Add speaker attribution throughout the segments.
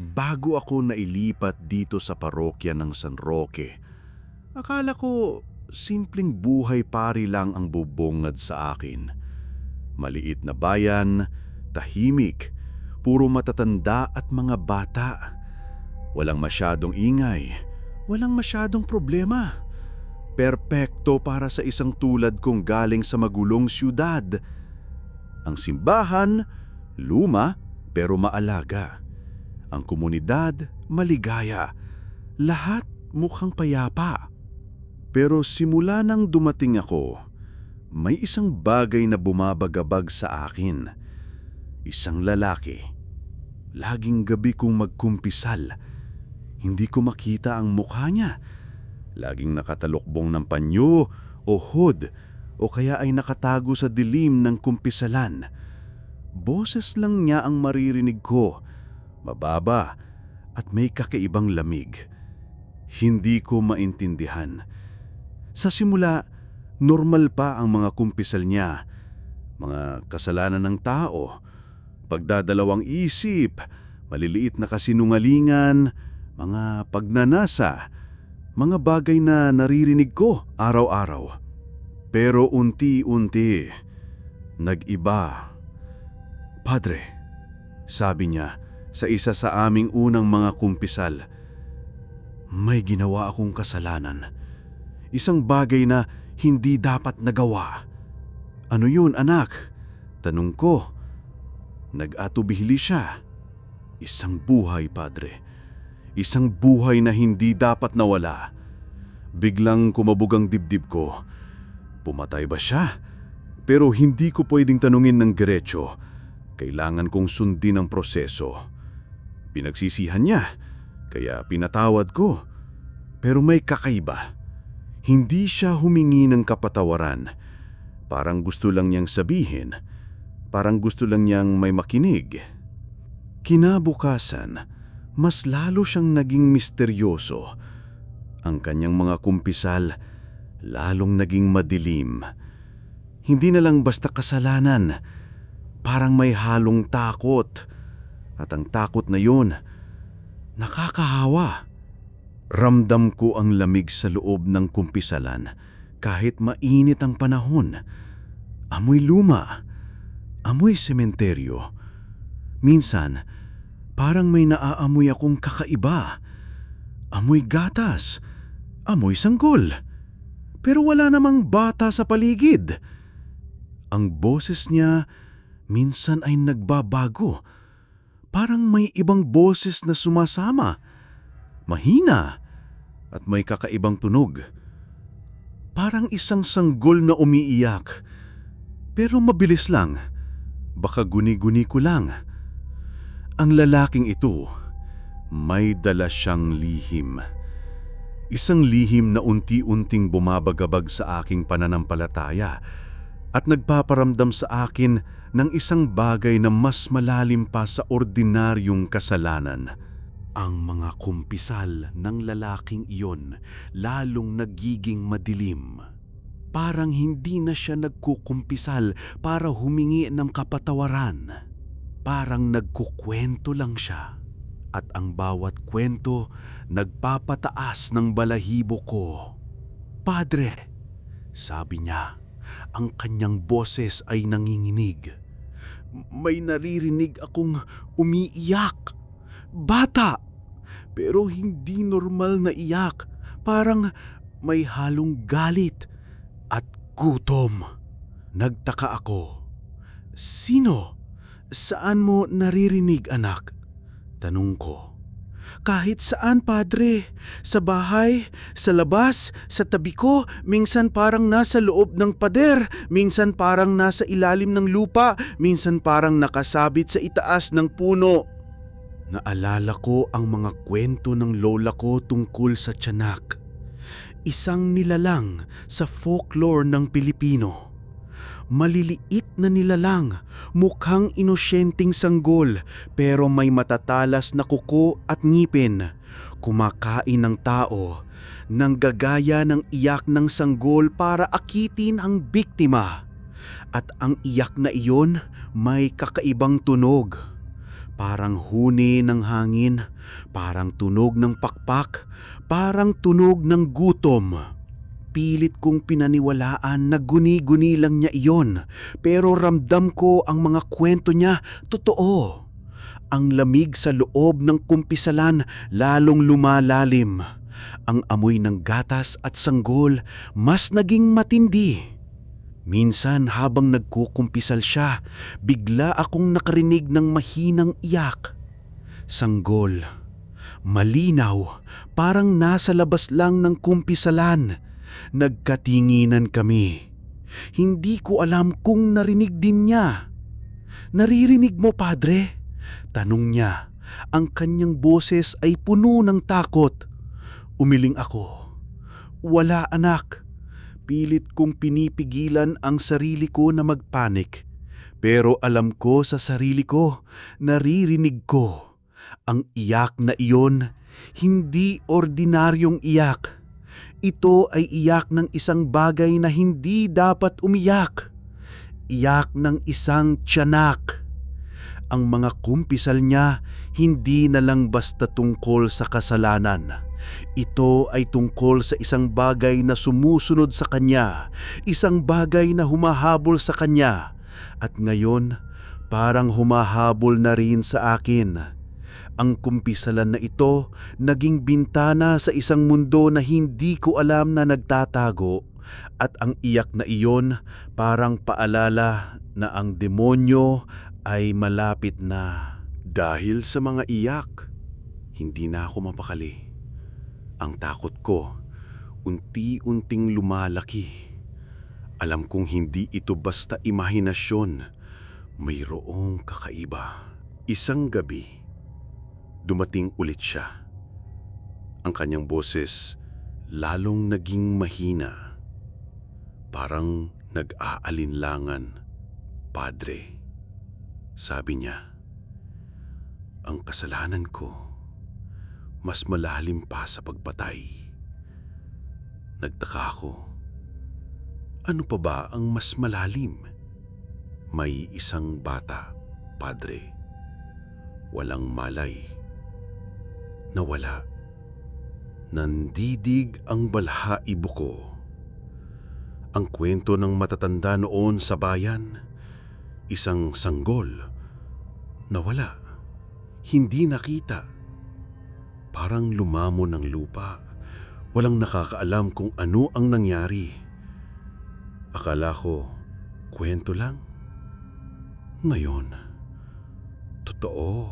Speaker 1: Bago ako nailipat dito sa parokya ng San Roque, akala ko simpleng buhay pari lang ang bubungad sa akin. Maliit na bayan, tahimik, puro matatanda at mga bata. Walang masyadong ingay, walang masyadong problema. Perpekto para sa isang tulad kong galing sa magulong syudad. Ang simbahan, luma pero maalaga. Ang komunidad, maligaya. Lahat mukhang payapa. Pero simula nang dumating ako, may isang bagay na bumabagabag sa akin. Isang lalaki. Laging gabi kong magkumpisal. Hindi ko makita ang mukha niya. Laging nakatalukbong ng panyo o hood o kaya ay nakatago sa dilim ng kumpisalan. Boses lang niya ang maririnig ko. Mababa at may kakaibang lamig. Hindi ko maintindihan. Sa simula, normal pa ang mga kumpisal niya. Mga kasalanan ng tao, pagdadalawang isip, maliliit na kasinungalingan, mga pagnanasa, mga bagay na naririnig ko araw-araw. Pero unti-unti, nag-iba. Padre, sabi niya, sa isa sa aming unang mga kumpisal, may ginawa akong kasalanan. Isang bagay na hindi dapat nagawa. Ano yun, anak? Tanong ko. Nag-atubili siya. Isang buhay, Padre. Isang buhay na hindi dapat nawala. Biglang kumabog ang dibdib ko. Pumatay ba siya? Pero hindi ko pwedeng tanungin ng diretso. Kailangan kong sundin ang proseso. Pinagsisihan niya, kaya pinatawad ko. Pero may kakaiba. Hindi siya humingi ng kapatawaran. Parang gusto lang niyang sabihin. Parang gusto lang niyang may makinig. Kinabukasan, mas lalo siyang naging misteryoso. Ang kanyang mga kumpisal, lalong naging madilim. Hindi na lang basta kasalanan. Parang may halong takot. At ang takot na yun, nakakahawa. Ramdam ko ang lamig sa loob ng kumpisalan kahit mainit ang panahon. Amoy luma, amoy sementeryo. Minsan, parang may naaamoy akong kakaiba. Amoy gatas, amoy sanggol. Pero wala namang bata sa paligid. Ang boses niya minsan ay nagbabago. Parang may ibang boses na sumasama. Mahina at may kakaibang tunog. Parang isang sanggol na umiiyak. Pero mabilis lang. Baka guni-guni ko lang. Ang lalaking ito, may dala siyang lihim. Isang lihim na unti-unting bumabagabag sa aking pananampalataya at nagpaparamdam sa akin ng isang bagay na mas malalim pa sa ordinaryong kasalanan. Ang mga kumpisal ng lalaking iyon lalong nagiging madilim. Parang hindi na siya nagkukumpisal para humingi ng kapatawaran. Parang nagkukwento lang siya. At ang bawat kwento nagpapataas ng balahibo ko. Padre, sabi niya, ang kanyang boses ay nanginginig. May naririnig akong umiiyak. Bata, pero hindi normal na iyak. Parang may halong galit at gutom. Nagtaka ako. Sino? Saan mo naririnig, anak? Tanong ko. Kahit saan, Padre. Sa bahay, sa labas, sa tabi ko, minsan parang nasa loob ng pader, minsan parang nasa ilalim ng lupa, minsan parang nakasabit sa itaas ng puno. Naalala ko ang mga kwento ng lola ko tungkol sa tiyanak. Isang nilalang sa folklore ng Pilipino. Maliliit na nilalang, mukhang inosyenteng sanggol pero may matatalas na kuko at ngipin. Kumakain ng tao, nanggagaya ng iyak ng sanggol para akitin ang biktima. At ang iyak na iyon may kakaibang tunog. Parang huni ng hangin, parang tunog ng pakpak, parang tunog ng gutom. Pilit kong pinaniwalaan na guni-guni lang niya iyon, pero ramdam ko ang mga kwento niya totoo. Ang lamig sa loob ng kumpisalan lalong lumalalim. Ang amoy ng gatas at sanggol mas naging matindi. Minsan habang nagkukumpisal siya, bigla akong nakarinig ng mahinang iyak. Sanggol. Malinaw, parang nasa labas lang ng kumpisalan. Nagkatinginan kami. Hindi ko alam kung narinig din niya. "Naririnig mo, Padre?" Tanong niya. Ang kanyang boses ay puno ng takot. Umiling ako. "Wala, anak." Pilit kong pinipigilan ang sarili ko na magpanik. Pero alam ko sa sarili ko, naririnig ko. Ang iyak na iyon, hindi ordinaryong iyak. Ito ay iyak ng isang bagay na hindi dapat umiyak. Iyak ng isang tiyanak. Ang mga kumpisal niya hindi na lang basta tungkol sa kasalanan. Ito ay tungkol sa isang bagay na sumusunod sa kanya, isang bagay na humahabol sa kanya, at ngayon parang humahabol na rin sa akin. Ang kumpisalan na ito naging bintana sa isang mundo na hindi ko alam na nagtatago, at ang iyak na iyon parang paalala na ang demonyo ay malapit na. Dahil sa mga iyak, hindi na ako mapakali. Ang takot ko, unti-unting lumalaki. Alam kong hindi ito basta imahinasyon, mayroong kakaiba. Isang gabi, dumating ulit siya. Ang kanyang boses lalong naging mahina. Parang nag-aalinlangan. "Padre," sabi niya, "ang kasalanan ko mas malalim pa sa pagpatay." Nagtaka ako. Ano pa ba ang mas malalim? "May isang bata, Padre. Walang malay. Nawala. Nandidig ang balhaibo ko. Ang kwento ng matatanda noon sa bayan, isang sanggol. Nawala. Hindi nakita. Parang lumamo ng lupa. Walang nakakaalam kung ano ang nangyari. Akala ko, kwento lang. Ngayon, totoo.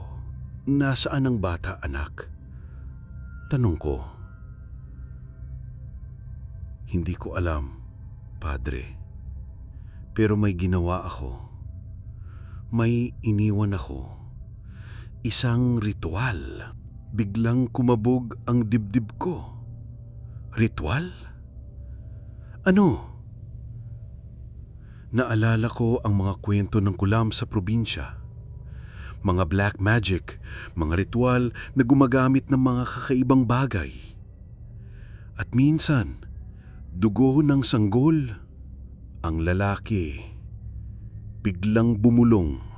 Speaker 1: Nasaan ang bata, anak?" Tanong ko. "Hindi ko alam, Padre. Pero may ginawa ako. May iniwan ako. Isang ritual." Biglang kumabog ang dibdib ko. Ritual? Ano? Naalala ko ang mga kwento ng kulam sa probinsya. Mga black magic, mga ritual na gumagamit ng mga kakaibang bagay. At minsan, dugo ng sanggol. Ang lalaki biglang bumulong.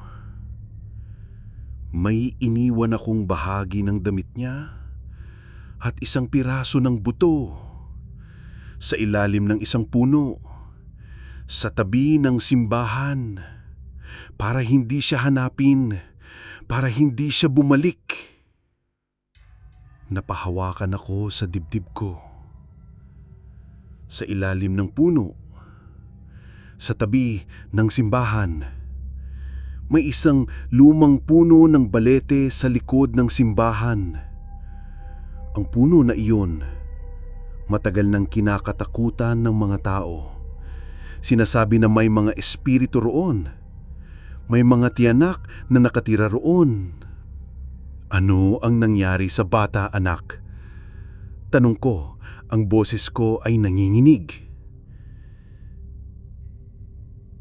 Speaker 1: May iniwan akong bahagi ng damit niya at isang piraso ng buto sa ilalim ng isang puno sa tabi ng simbahan para hindi siya hanapin, para hindi siya bumalik. Napahawakan ako sa dibdib ko. Sa ilalim ng puno, sa tabi ng simbahan, may isang lumang puno ng balete sa likod ng simbahan. Ang puno na iyon, matagal nang kinakatakutan ng mga tao. Sinasabi na may mga espiritu roon. May mga tiyanak na nakatira roon. Ano ang nangyari sa bata, anak? Tanong ko, ang boses ko ay nanginginig.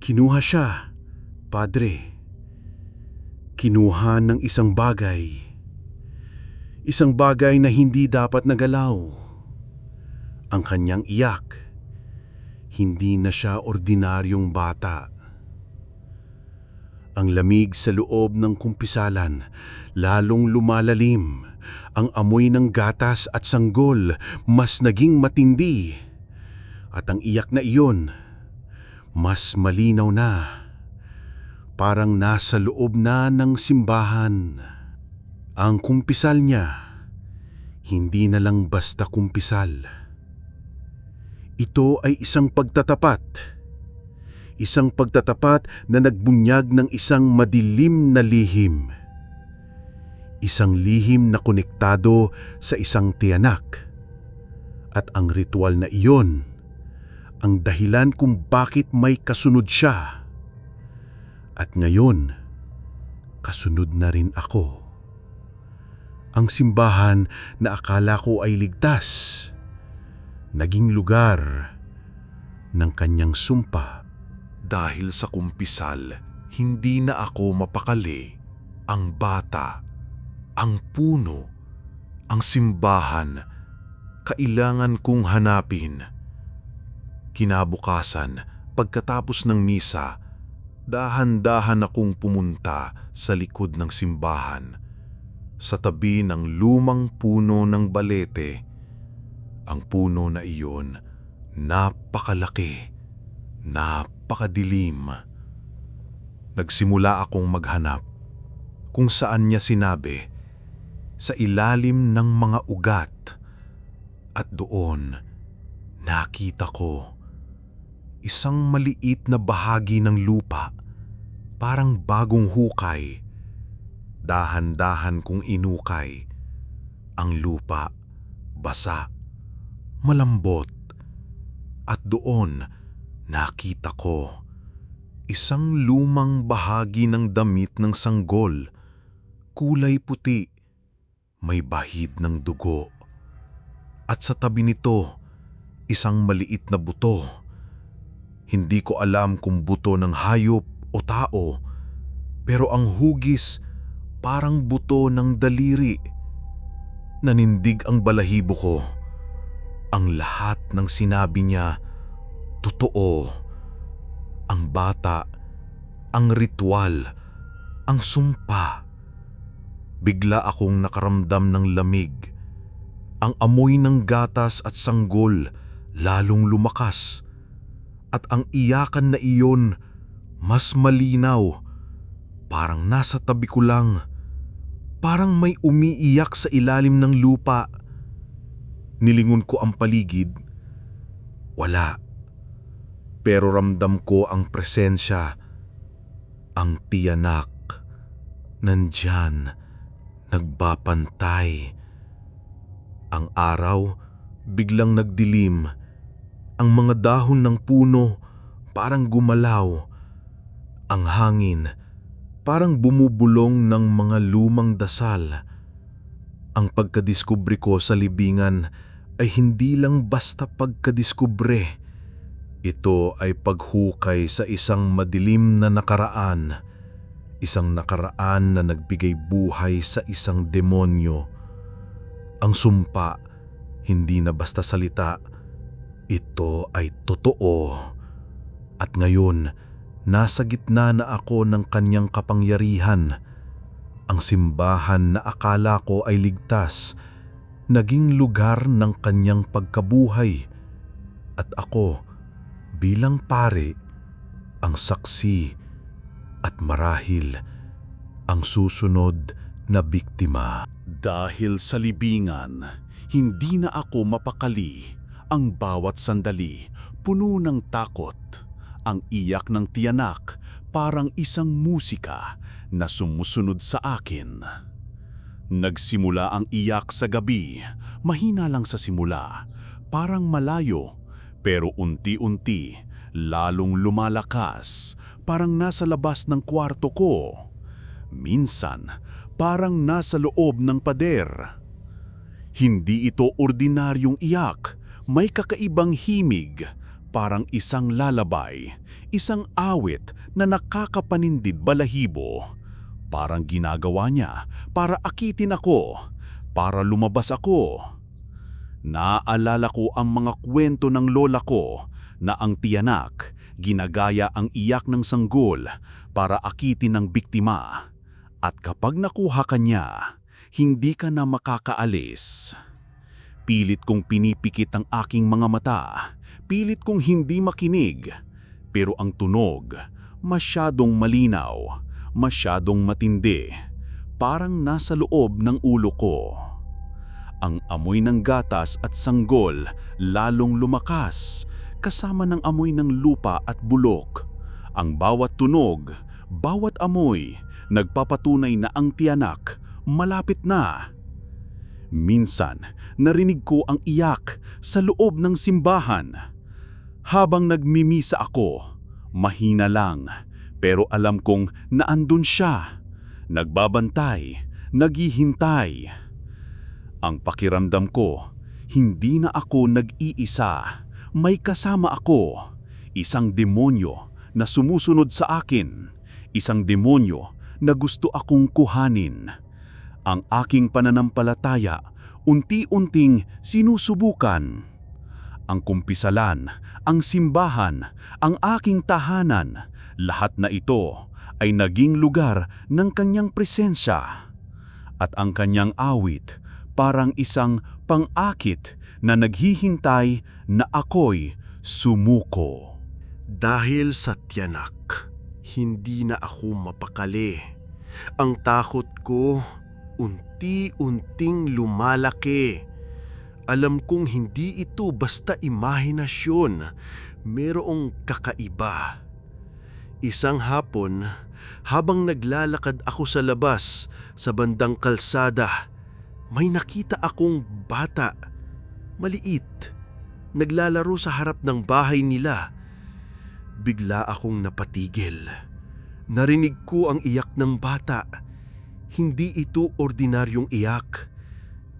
Speaker 1: Kinuha siya, Padre. Kinuha ng isang bagay. Isang bagay na hindi dapat nagalaw. Ang kanyang iyak. Hindi na siya ordinaryong bata. Ang lamig sa loob ng kumpisalan, lalong lumalalim. Ang amoy ng gatas at sanggol mas naging matindi. At ang iyak na iyon, mas malinaw na. Parang nasa loob na ng simbahan. Ang kumpisal niya, hindi na lang basta kumpisal. Ito ay isang pagtatapat. Isang pagtatapat na nagbunyag ng isang madilim na lihim. Isang lihim na konektado sa isang tiyanak. At ang ritual na iyon, ang dahilan kung bakit may kasunod siya. At ngayon, kasunod na rin ako. Ang simbahan na akala ko ay ligtas, naging lugar ng kanyang sumpa.
Speaker 2: Dahil sa kumpisal, hindi na ako mapakali. Ang bata, ang puno, ang simbahan, kailangan kong hanapin. Kinabukasan, pagkatapos ng misa, dahan-dahan akong pumunta sa likod ng simbahan. Sa tabi ng lumang puno ng balete. Ang puno na iyon, napakalaki, napakadilim. Nagsimula akong maghanap kung saan niya sinabi, sa ilalim ng mga ugat. At doon, nakita ko isang maliit na bahagi ng lupa, parang bagong hukay. Dahan-dahan kong inukay. Ang lupa, basa, malambot. At doon, nakita ko isang lumang bahagi ng damit ng sanggol, kulay puti, may bahid ng dugo. At sa tabi nito, isang maliit na buto. Hindi ko alam kung buto ng hayop o tao, pero ang hugis parang buto ng daliri. Nanindig ang balahibo ko. Ang lahat ng sinabi niya, totoo. Ang bata, ang ritual, ang sumpa. Bigla akong nakaramdam ng lamig. Ang amoy ng gatas at sanggol lalong lumakas. At ang iyakan na iyon mas malinaw. Parang nasa tabi ko lang. Parang may umiiyak sa ilalim ng lupa. Nilingon ko ang paligid. Wala. Pero ramdam ko ang presensya. Ang tiyanak. Nandyan. Nagbapantay. Ang araw biglang nagdilim. Ang mga dahon ng puno parang gumalaw. Ang hangin parang bumubulong ng mga lumang dasal. Ang pagkadiskubre ko sa libingan ay hindi lang basta pagkadiskubre. Ito ay paghukay sa isang madilim na nakaraan. Isang nakaraan na nagbigay buhay sa isang demonyo. Ang sumpa, hindi na basta salita. Ito ay totoo. At ngayon, nasa gitna na ako ng kanyang kapangyarihan. Ang simbahan na akala ko ay ligtas, naging lugar ng kanyang pagkabuhay. At ako, bilang pare, ang saksi at marahil ang susunod na biktima. Dahil sa libingan, hindi na ako mapakali. Ang bawat sandali, puno ng takot. Ang iyak ng tiyanak, parang isang musika na sumusunod sa akin. Nagsimula ang iyak sa gabi, mahina lang sa simula, parang malayo, pero unti-unti, lalong lumalakas, parang nasa labas ng kwarto ko. Minsan, parang nasa loob ng pader. Hindi ito ordinaryong iyak, may kakaibang himig, parang isang lalabay, isang awit na nakakapanindid balahibo. Parang ginagawa niya para akitin ako, para lumabas ako. Naaalala ko ang mga kwento ng lola ko na ang tiyanak
Speaker 1: Ginagaya ang iyak ng sanggol para akitin ng biktima. At kapag nakuha ka niya, hindi ka na makakaalis. Pilit kong pinipikit ang aking mga mata. Pilit kong hindi makinig. Pero ang tunog, masyadong malinaw, masyadong matindi. Parang nasa loob ng ulo ko. Ang amoy ng gatas at sanggol lalong lumakas, kasama ng amoy ng lupa at bulok. Ang bawat tunog, bawat amoy, nagpapatunay na ang tiyanak malapit na. Minsan, narinig ko ang iyak sa loob ng simbahan. Habang nagmimisa ako, mahina lang, pero alam kong naandun siya. Nagbabantay, naghihintay. Ang pakiramdam ko, hindi na ako nag-iisa. May kasama ako. Isang demonyo na sumusunod sa akin. Isang demonyo na gusto akong kuhanin. Ang aking pananampalataya, unti-unting sinusubukan. Ang kumpisalan, ang simbahan, ang aking tahanan, lahat na ito ay naging lugar ng kanyang presensya. At ang kanyang awit, parang isang pang-akit na naghihintay na ako'y sumuko.
Speaker 2: Dahil sa tiyanak, hindi na ako mapakali. Ang takot ko, unti-unting lumalaki. Alam kong hindi ito basta imahinasyon, merong kakaiba. Isang hapon, habang naglalakad ako sa labas sa bandang kalsada, may nakita akong bata, maliit, naglalaro sa harap ng bahay nila. Bigla akong napatigil. Narinig ko ang iyak ng bata. Hindi ito ordinaryong iyak.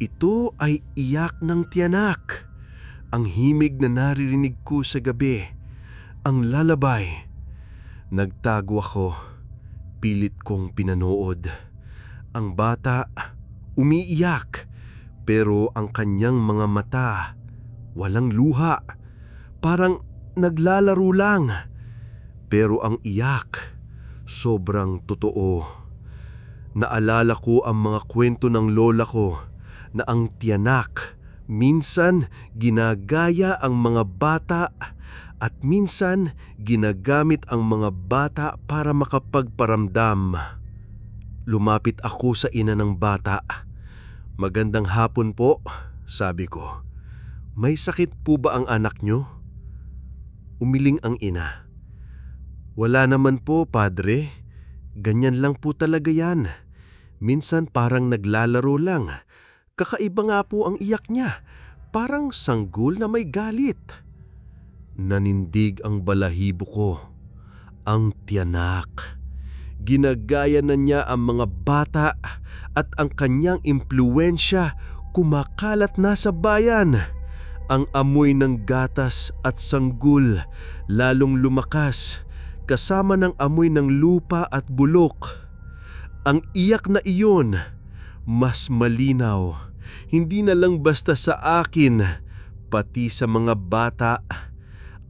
Speaker 2: Ito ay iyak ng tiyanak. Ang himig na naririnig ko sa gabi. Ang lalabay. Nagtago ako. Pilit kong pinanood. Ang bata umiiyak, pero ang kanyang mga mata walang luha. Parang naglalaro lang. Pero ang iyak, sobrang totoo. Naalala ko ang mga kwento ng lola ko na ang tiyanak minsan ginagaya ang mga bata at minsan ginagamit ang mga bata para makapagparamdam. Lumapit ako sa ina ng bata. "Magandang hapon po," sabi ko. "May sakit po ba ang anak nyo?" Umiling ang ina. "Wala naman po, padre. Ganyan lang po talaga yan. Minsan parang naglalaro lang. Kakaiba nga po ang iyak niya. Parang sanggol na may galit." Nanindig ang balahibo ko. Ang tiyanak. Ginagaya na niya ang mga bata at ang kanyang impluwensya kumakalat na sa bayan. Ang amoy ng gatas at sanggol lalong lumakas kasama ng amoy ng lupa at bulok. Ang iyak na iyon, mas malinaw, hindi na lang basta sa akin, pati sa mga bata.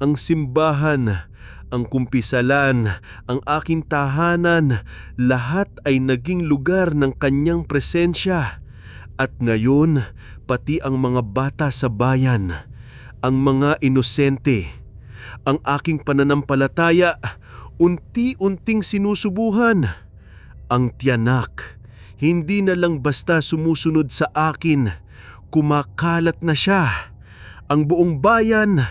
Speaker 2: Ang simbahan, ang kumpisalan, ang aking tahanan, lahat ay naging lugar ng kanyang presensya. At ngayon, pati ang mga bata sa bayan, ang mga inosente, ang aking pananampalataya, unti-unting sinusubuhan. Ang tiyanak, hindi na lang basta sumusunod sa akin, kumakalat na siya. Ang buong bayan,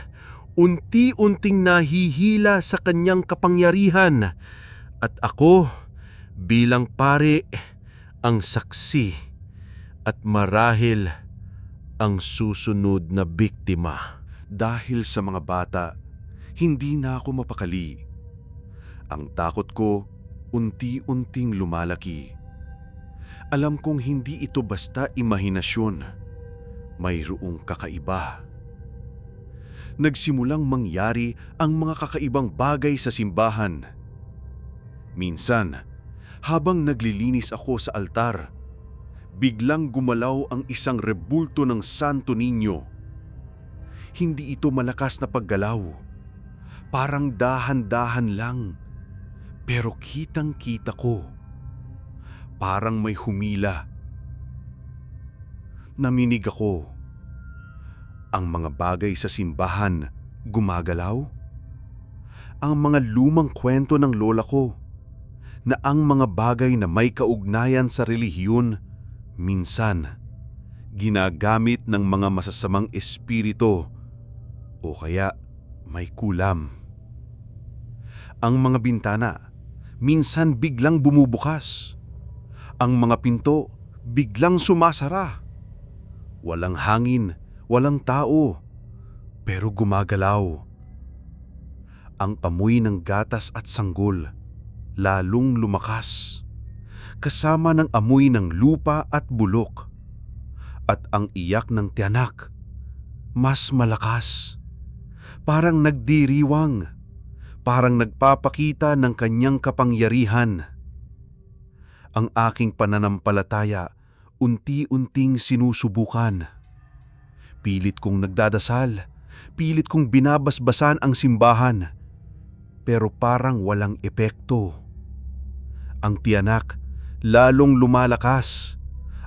Speaker 2: unti-unting nahihila sa kanyang kapangyarihan. At ako, bilang pare, ang saksi. At marahil ang susunod na biktima.
Speaker 1: Dahil sa mga bata, hindi na ako mapakali. Ang takot ko, unti-unting lumalaki. Alam kong hindi ito basta imahinasyon. Mayroong kakaiba. Nagsimulang mangyari ang mga kakaibang bagay sa simbahan. Minsan, habang naglilinis ako sa altar, biglang gumalaw ang isang rebulto ng Santo Niño. Hindi ito malakas na paggalaw. Parang dahan-dahan lang, pero kitang-kita ko. Parang may humila. Naminig ako. Ang mga bagay sa simbahan gumagalaw. Ang mga lumang kwento ng lola ko na ang mga bagay na may kaugnayan sa relihiyon minsan ginagamit ng mga masasamang espiritu o kaya may kulam. Ang mga bintana minsan biglang bumubukas. Ang mga pinto biglang sumasara. Walang hangin, walang tao, pero gumagalaw. Ang amoy ng gatas at sanggol lalong lumakas, kasama ng amoy ng lupa at bulok. At ang iyak ng tiyanak, mas malakas. Parang nagdiriwang, parang nagpapakita ng kanyang kapangyarihan. Ang aking pananampalataya unti-unting sinusubukan. Pilit kong nagdadasal, pilit kong binabasbasan ang simbahan, pero parang walang epekto. Ang tiyanak lalong lumalakas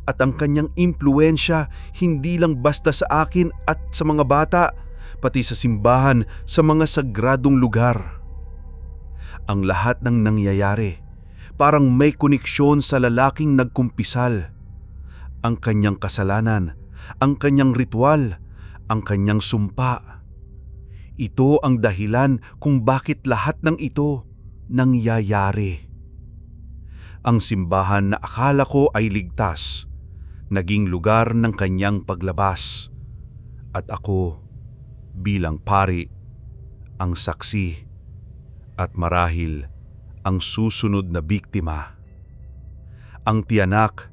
Speaker 1: at ang kanyang impluensya hindi lang basta sa akin at sa mga bata, pati sa simbahan, sa mga sagradong lugar. Ang lahat ng nangyayari parang may koneksyon sa lalaking nagkumpisal. Ang kanyang kasalanan, ang kanyang ritual, ang kanyang sumpa. Ito ang dahilan kung bakit lahat ng ito nangyayari. Ang simbahan na akala ko ay ligtas, naging lugar ng kanyang paglabas. At ako, bilang pari, ang saksi at marahil ang susunod na biktima. Ang tiyanak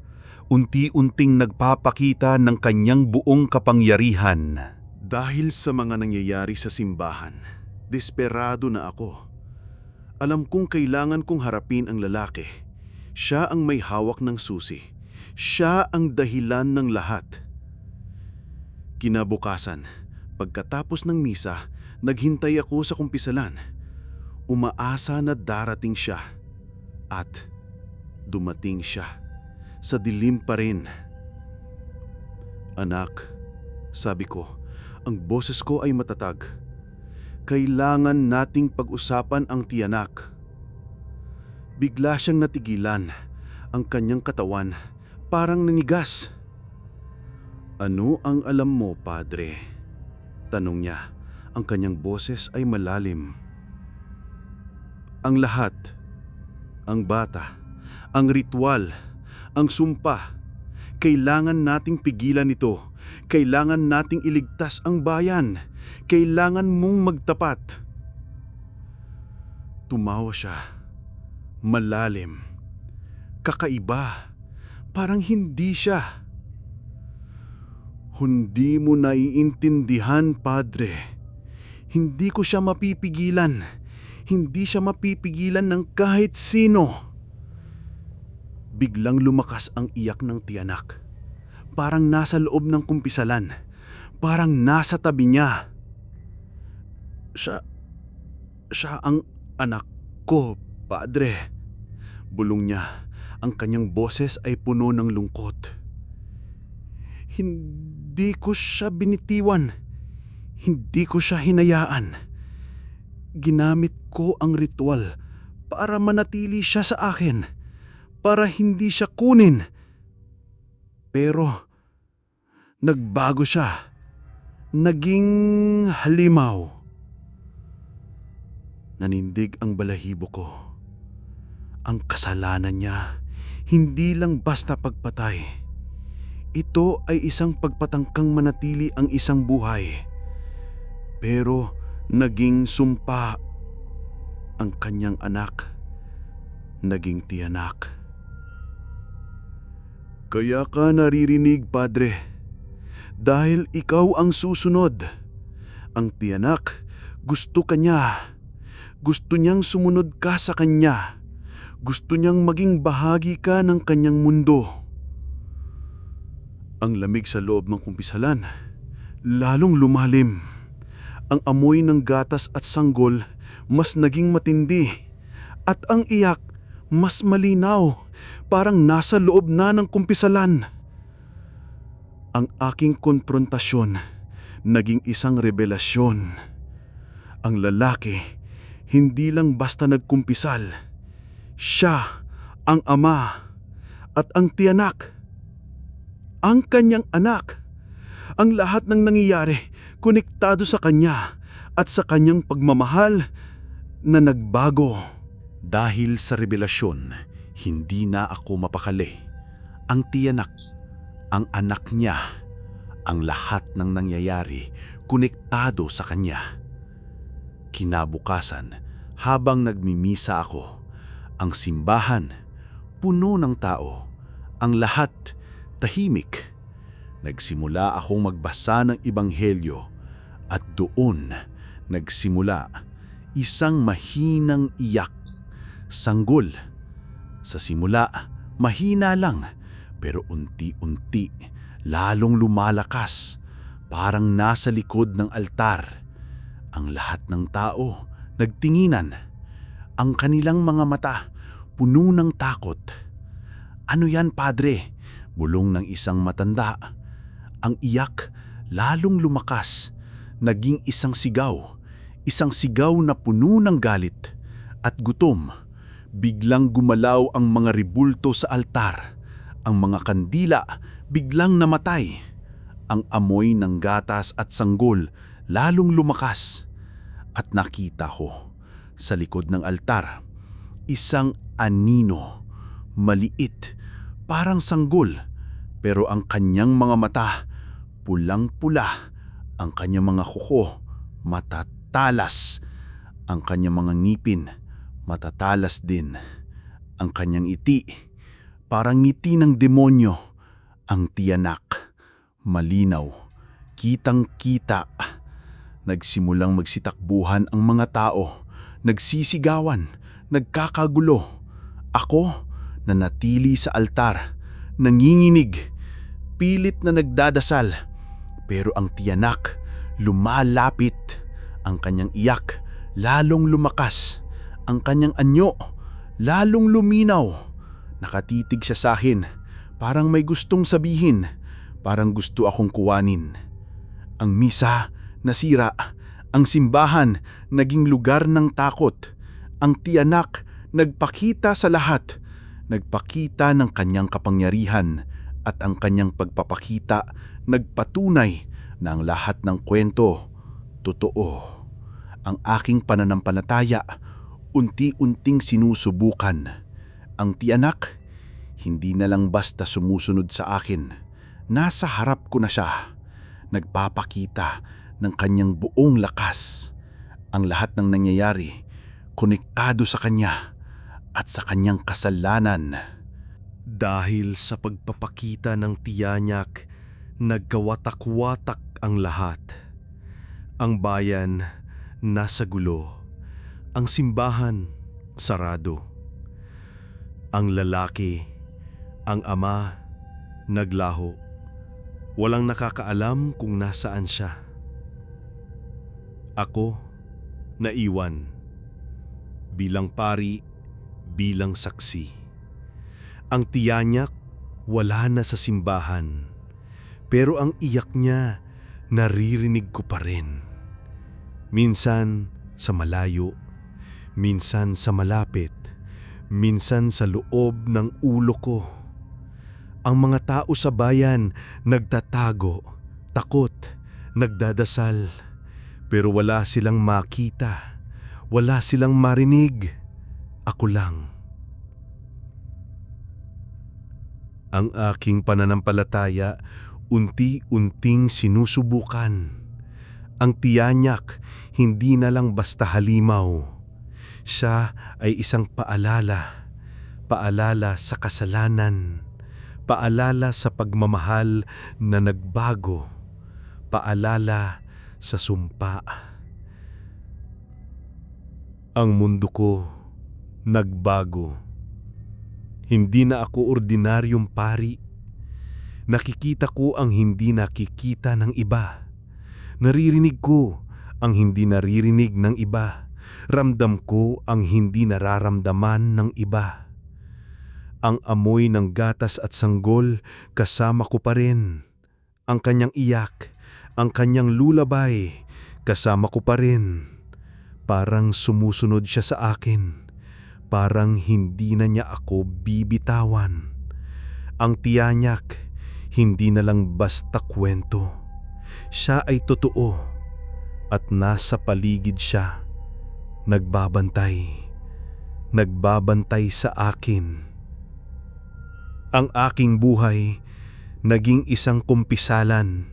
Speaker 1: unti-unting nagpapakita ng kanyang buong kapangyarihan. Dahil sa mga nangyayari sa simbahan, desperado na ako. Alam kong kailangan kong harapin ang lalaki. Siya ang may hawak ng susi. Siya ang dahilan ng lahat. Kinabukasan, pagkatapos ng misa, naghintay ako sa kumpisalan. Umaasa na darating siya. At dumating siya. Sa dilim pa rin. Anak, sabi ko, ang boses ko ay matatag. Kailangan nating pag-usapan ang tiyanak. Bigla siyang natigilan. Ang kanyang katawan parang nanigas. Ano ang alam mo, padre? Tanong niya. Ang kanyang boses ay malalim. Ang lahat. Ang bata. Ang ritual. Ang sumpa, kailangan nating pigilan ito. Kailangan nating iligtas ang bayan. Kailangan mong magtapat. Tumawa siya. Malalim. Kakaiba. Parang hindi siya. Hindi mo naiintindihan, padre. Hindi ko siya mapipigilan. Hindi siya mapipigilan ng kahit sino. Biglang lumakas ang iyak ng tiyanak. Parang nasa loob ng kumpisalan. Parang nasa tabi niya. Siya ang anak ko, padre. Bulong niya. Ang kanyang boses ay puno ng lungkot. Hindi ko siya binitiwan. Hindi ko siya hinayaan. Ginamit ko ang ritual para manatili siya sa akin. Para hindi siya kunin. Pero nagbago siya. Naging halimaw. Nanindig ang balahibo ko. Ang kasalanan niya, hindi lang basta pagpatay. Ito ay isang pagpatangkang manatili ang isang buhay. Pero naging sumpa ang kanyang anak. Naging tiyanak. Kaya ka naririnig, padre. Dahil ikaw ang susunod. Ang tiyanak, gusto ka niya. Gusto niyang sumunod ka sa kanya. Gusto niyang maging bahagi ka ng kanyang mundo. Ang lamig sa loob ng kumpisalan, lalong lumalim. Ang amoy ng gatas at sanggol mas naging matindi. At ang iyak, mas malinaw, parang nasa loob na ng kumpisalan. Ang aking konfrontasyon, naging isang revelasyon. Ang lalaki, hindi lang basta nagkumpisal. Siya, ang ama, at ang tiyanak. Ang kanyang anak. Ang lahat ng nangyayari, konektado sa kanya at sa kanyang pagmamahal na nagbago. Dahil sa revelasyon, hindi na ako mapakali. Ang tiyanak, ang anak niya, ang lahat ng nangyayari, konektado sa kanya. Kinabukasan, habang nagmimisa ako, ang simbahan, puno ng tao, ang lahat, tahimik. Nagsimula akong magbasa ng ebanghelyo at doon nagsimula isang mahinang iyak, sanggol. Sa simula, mahina lang pero unti-unti lalong lumalakas, parang nasa likod ng altar. Ang lahat ng tao nagtinginan, ang kanilang mga mata puno ng takot. "Ano yan, padre?" bulong ng isang matanda. Ang iyak lalong lumakas, naging isang sigaw na puno ng galit at gutom. Biglang gumalaw ang mga ribulto sa altar, ang mga kandila biglang namatay. Ang amoy ng gatas at sanggol lalong lumakas. At nakita ko sa likod ng altar, isang anino, maliit, parang sanggol, pero ang kanyang mga mata, pulang-pula, ang kanyang mga kuko, matatalas, ang kanyang mga ngipin, matatalas din, ang kanyang ngiti, parang ngiti ng demonyo, ang tiyanak, malinaw, kitang-kita. Nagsimulang magsitakbuhan ang mga tao, nagsisigawan, nagkakagulo. Ako, nanatili sa altar, nanginginig, pilit na nagdadasal. Pero ang tiyanak, lumalapit. Ang kanyang iyak, lalong lumakas. Ang kanyang anyo, lalong luminaw. Nakatitig siya sa akin, parang may gustong sabihin, parang gusto akong kuwanin. Ang misa, nasira. Ang simbahan, naging lugar ng takot. Ang tiyanak, nagpakita sa lahat. Nagpakita ng kanyang kapangyarihan at ang kanyang pagpapakita nagpatunay na ang lahat ng kwento totoo. Ang aking pananampalataya unti-unting sinusubukan. Ang tiyanak hindi na lang basta sumusunod sa akin. Nasa harap ko na siya. Nagpapakita ng kanyang buong lakas. Ang lahat ng nangyayari konektado sa kanya at sa kanyang kasalanan. Dahil sa pagpapakita ng tiyanyak, nagkawatak-watak ang lahat. Ang bayan, nasa gulo. Ang simbahan, sarado. Ang lalaki, ang ama, naglaho. Walang nakakaalam kung nasaan siya. Ako, naiwan. Bilang pari, bilang saksi. Ang tiyanyak, wala na sa simbahan. Pero ang iyak niya, naririnig ko pa rin. Minsan sa malayo, minsan sa malapit, minsan sa loob ng ulo ko. Ang mga tao sa bayan nagtatago, takot, nagdadasal. Pero wala silang makita, wala silang marinig. Ako lang. Ang aking pananampalataya unti-unting sinusubukan. Ang tiyanyak hindi na lang basta halimaw. Siya ay isang paalala. Paalala sa kasalanan. Paalala sa pagmamahal na nagbago. Paalala sa sumpa. Ang mundo ko nagbago. Hindi na ako ordinaryong pari. Nakikita ko ang hindi nakikita ng iba. Naririnig ko ang hindi naririnig ng iba.
Speaker 2: Ramdam ko ang hindi nararamdaman ng iba. Ang amoy ng gatas at sanggol kasama ko pa rin. Ang kanyang iyak, ang kanyang lulabay, kasama ko pa rin. Parang sumusunod siya sa akin. Parang hindi na niya ako bibitawan. Ang tiyanyak, hindi na lang basta kwento. Siya ay totoo at nasa paligid siya. Nagbabantay. Nagbabantay sa akin. Ang aking buhay naging isang kumpisalan.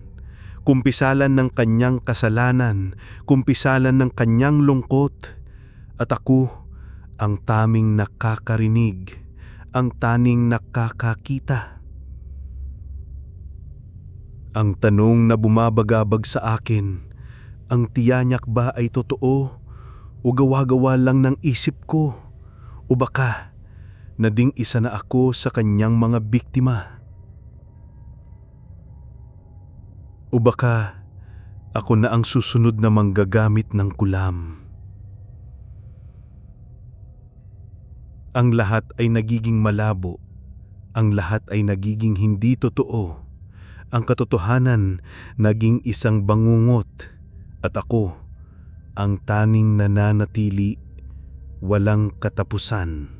Speaker 2: Kumpisalan ng kanyang kasalanan, kumpisalan ng kanyang lungkot. At ako, ang taming nakakarinig, ang taning nakakakita. Ang tanong na bumabagabag sa akin, ang tiyanyak ba ay totoo o gawa-gawa lang ng isip ko? O baka nading isa na ako sa kanyang mga biktima? O baka ako na ang susunod na manggagamit ng kulam? Ang lahat ay nagiging malabo. Ang lahat ay nagiging hindi totoo. Ang katotohanan naging isang bangungot. At ako, ang taning nananatili, walang katapusan.